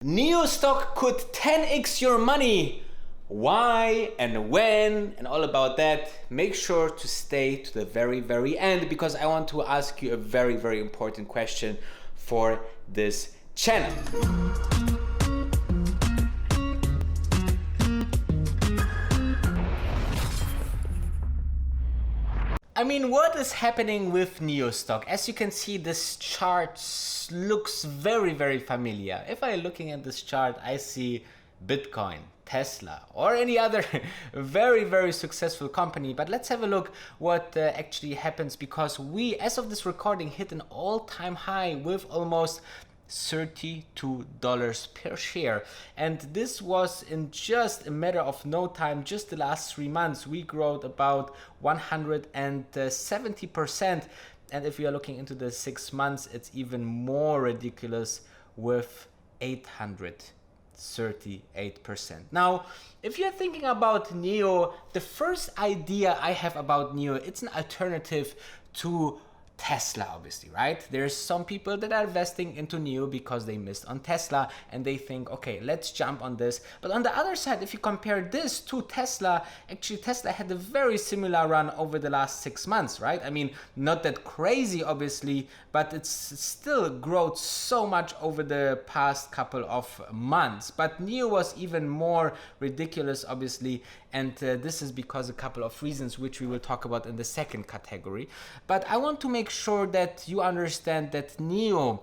NEO stock could 10x your money. Why and when and all about that. Make sure to stay to the very end because I want to ask you a very important question for this channel. I mean, what is happening with NEO stock? As you can see, this chart looks very familiar. If I'm looking at this chart, I see Bitcoin, Tesla, or any other very successful company. But let's have a look what actually happens, because we, as of this recording, hit an all-time high with almost $32 per share, and this was in just a matter of no time. Just the last 3 months we growed about 170%, and if we are looking into the 6 months, it's even more ridiculous with 838%. Now, if you're thinking about NEO, the first idea I have about NEO, it's an alternative to Tesla, obviously, right? There's some people that are investing into NEO because they missed on Tesla and they think, okay, let's jump on this. But on the other side, if you compare this to Tesla, actually Tesla had a very similar run over the last 6 months, right? I mean, not that crazy, obviously, but it's still grown so much over the past couple of months. But NEO was even more ridiculous, obviously, and this is because a couple of reasons which we will talk about in the second category. But I want to make sure that you understand that NEO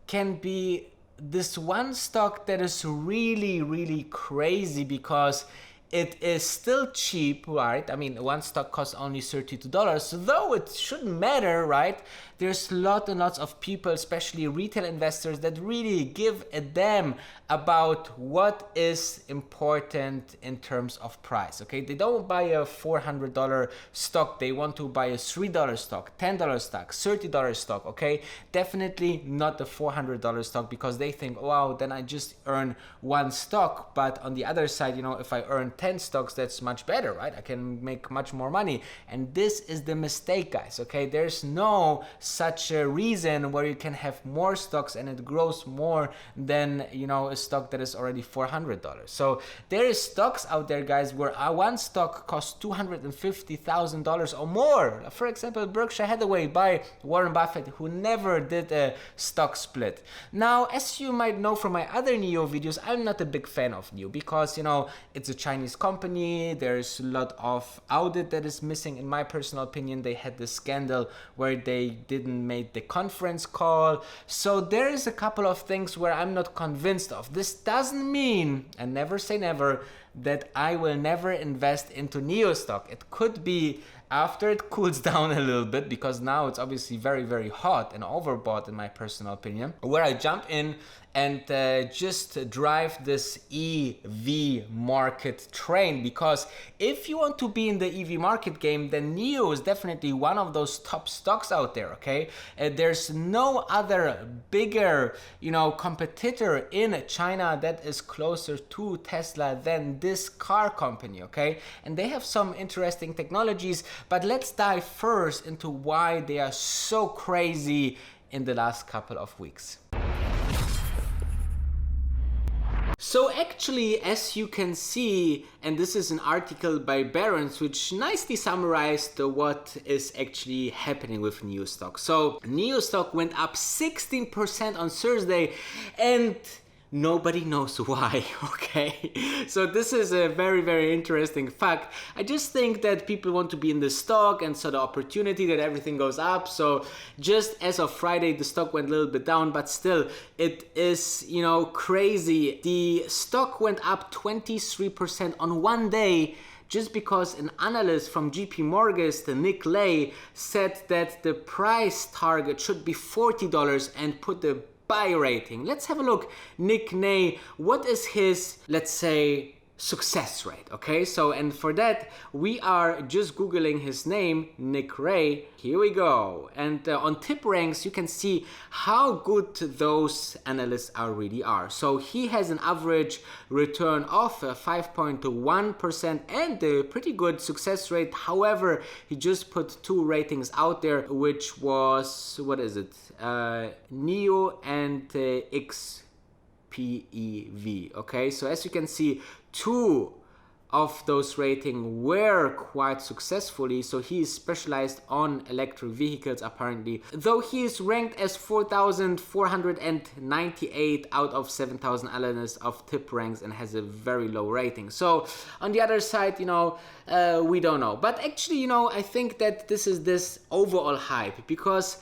can be this one stock that is really crazy because it is still cheap, right? I mean, one stock costs only $32, though it shouldn't matter, right? There's lots and lots of people, especially retail investors, that really give a damn about what is important in terms of price, okay? They don't buy a $400 stock, they want to buy a $3 stock, $10 stock, $30 stock, okay? Definitely not the $400 stock, because they think, wow, then I just earn one stock. But on the other side, you know, if I earn 10 stocks, that's much better, right? I can make much more money. And this is the mistake, guys, okay? There's no such a reason where you can have more stocks and it grows more than, you know, a stock that is already $400. So there is stocks out there, guys, where one stock costs $250,000 or more. For example, Berkshire Hathaway by Warren Buffett, who never did a stock split. Now, as you might know from my other NEO videos, I'm not a big fan of NEO because, you know, it's a Chinese company. There's a lot of audit that is missing, in my personal opinion. They had this scandal where they didn't make the conference call. So there is a couple of things where I'm not convinced of. This doesn't mean, and never say never, that I will never invest into NEO stock. It could be after it cools down a little bit, because now it's obviously very hot and overbought, in my personal opinion, where I jump in and just drive this EV market train. Because if you want to be in the EV market game, then NEO is definitely one of those top stocks out there, okay? There's no other bigger, you know, competitor in China that is closer to Tesla than this car company, okay? And they have some interesting technologies, but let's dive first into why they are so crazy in the last couple of weeks. So actually, as you can see, and this is an article by Barron's which nicely summarized what is actually happening with NEO stock. So NEO stock went up 16% on Thursday, and nobody knows why, okay? So this is a very interesting fact. I just think that people want to be in the stock, and so the opportunity that everything goes up. So just as of Friday, the stock went a little bit down, but still it is, you know, crazy. The stock went up 23% on one day, just because an analyst from JP Morgan, Nick Lay, said that the price target should be $40 and put the buy rating. Let's have a look. Nick Lay, what is his, let's say, success rate? Okay, so, and for that we are just googling his name, Nick Lay. Here we go. And on tip ranks you can see how good those analysts really are. So he has an average return of 5.1% and a pretty good success rate. However, he just put two ratings out there, which was, what is it, NEO and X PEV. Okay, so as you can see, 2 of those ratings were quite successfully, so he is specialized on electric vehicles apparently, though he is ranked as 4,498 out of 7,000 analysts of tip ranks and has a very low rating. So on the other side, we don't know, but actually, I think that this is this overall hype, because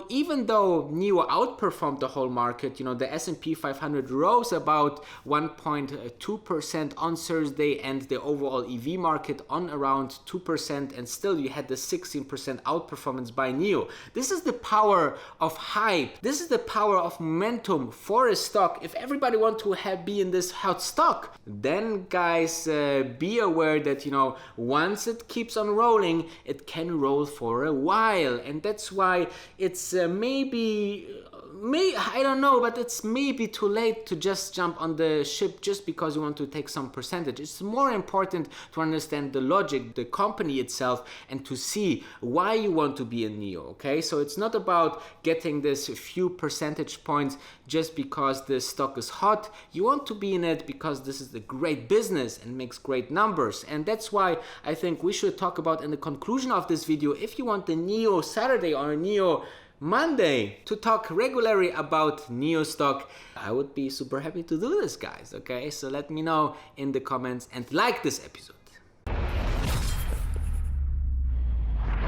even though NIO outperformed the whole market, the S&P 500 rose about 1.2% on Thursday, and the overall EV market on around 2%, and still you had the 16% outperformance by NIO. This is the power of hype. This is the power of momentum for a stock. If everybody wants to be in this hot stock, then guys, be aware that once it keeps on rolling, it can roll for a while, and that's why it's I don't know, but it's maybe too late to just jump on the ship just because you want to take some percentage. It's more important to understand the logic, the company itself, and to see why you want to be in NIO, okay? So it's not about getting this few percentage points just because the stock is hot. You want to be in it because this is a great business and makes great numbers. And that's why I think we should talk about in the conclusion of this video, if you want the NIO Saturday or NIO Monday to talk regularly about NIO stock, I would be super happy to do this, guys, okay? So let me know in the comments and like this episode.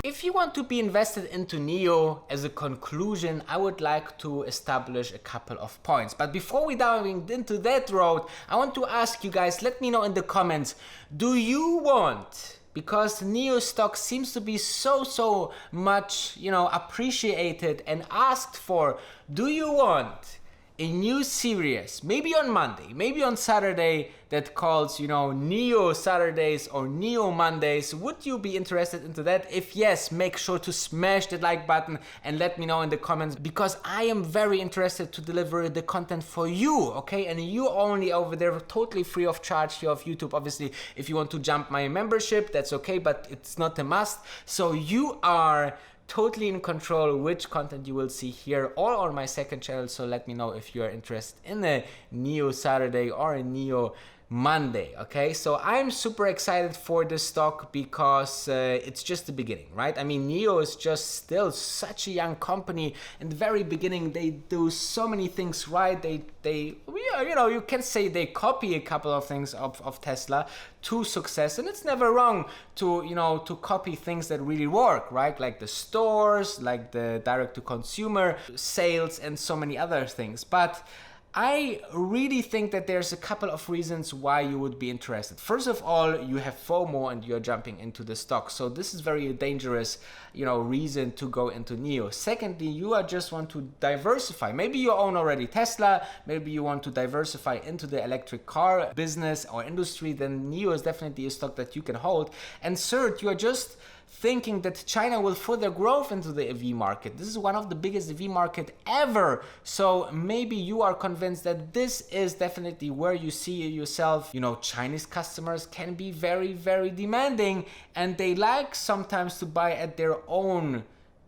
If you want to be invested into NIO, as a conclusion, I would like to establish a couple of points. But before we dive into that road, I want to ask you guys, let me know in the comments, do you want, because NIO stock seems to be so much, appreciated and asked for, do you want a new series, maybe on Monday, maybe on Saturday, that calls, NIO Saturdays or NIO Mondays? Would you be interested into that? If yes, make sure to smash the like button and let me know in the comments, because I am very interested to deliver the content for you, okay? And you only over there, totally free of charge here of YouTube. Obviously, if you want to jump my membership, that's okay, but it's not a must. So you are totally in control which content you will see here or on my second channel. So let me know if you are interested in a NIO Saturday or a NIO Monday, okay? So I'm super excited for this stock because it's just the beginning, right? I mean, NIO is just still such a young company. In the very beginning, they do so many things right. You can say they copy a couple of things of Tesla to success, and it's never wrong to copy things that really work, right? Like the stores, like the direct-to-consumer sales, and so many other things. But I really think that there's a couple of reasons why you would be interested. First of all, you have FOMO and you're jumping into the stock. So this is very dangerous, reason to go into NIO. Secondly, you just want to diversify. Maybe you own already Tesla, maybe you want to diversify into the electric car business or industry, then NIO is definitely a stock that you can hold. And third, you are just thinking that China will further growth into the EV market. This is one of the biggest EV market ever. So maybe you are convinced that this is definitely where you see yourself. Chinese customers can be very demanding, and they like sometimes to buy at their own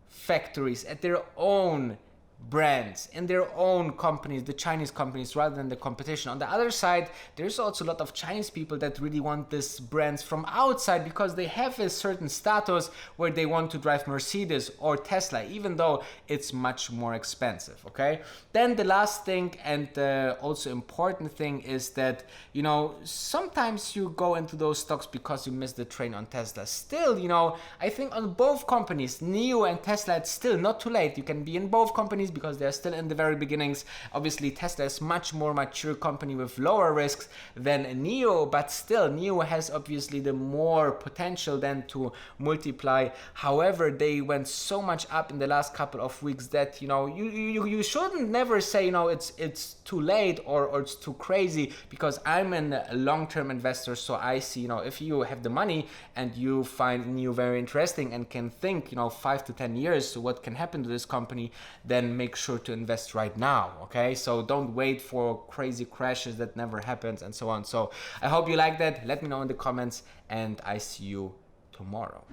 factories, at their own brands, in their own companies, the Chinese companies, rather than the competition. On the other side, there's also a lot of Chinese people that really want these brands from outside because they have a certain status where they want to drive Mercedes or Tesla, even though it's much more expensive, okay? Then the last thing, and also important thing, is that, sometimes you go into those stocks because you missed the train on Tesla. Still, I think on both companies, NIO and Tesla, it's still not too late. You can be in both companies because they're still in the very beginnings. Obviously, Tesla is much more mature company with lower risks than NIO, but still, NIO has obviously the more potential than to multiply. However, they went so much up in the last couple of weeks that, you shouldn't never say, it's too late or it's too crazy, because I'm a long-term investor. So I see, if you have the money and you find NIO very interesting and can think, 5 to 10 years what can happen to this company, then make sure to invest right now, okay? So don't wait for crazy crashes that never happens and so on. So I hope you like that. Let me know in the comments, and I see you tomorrow.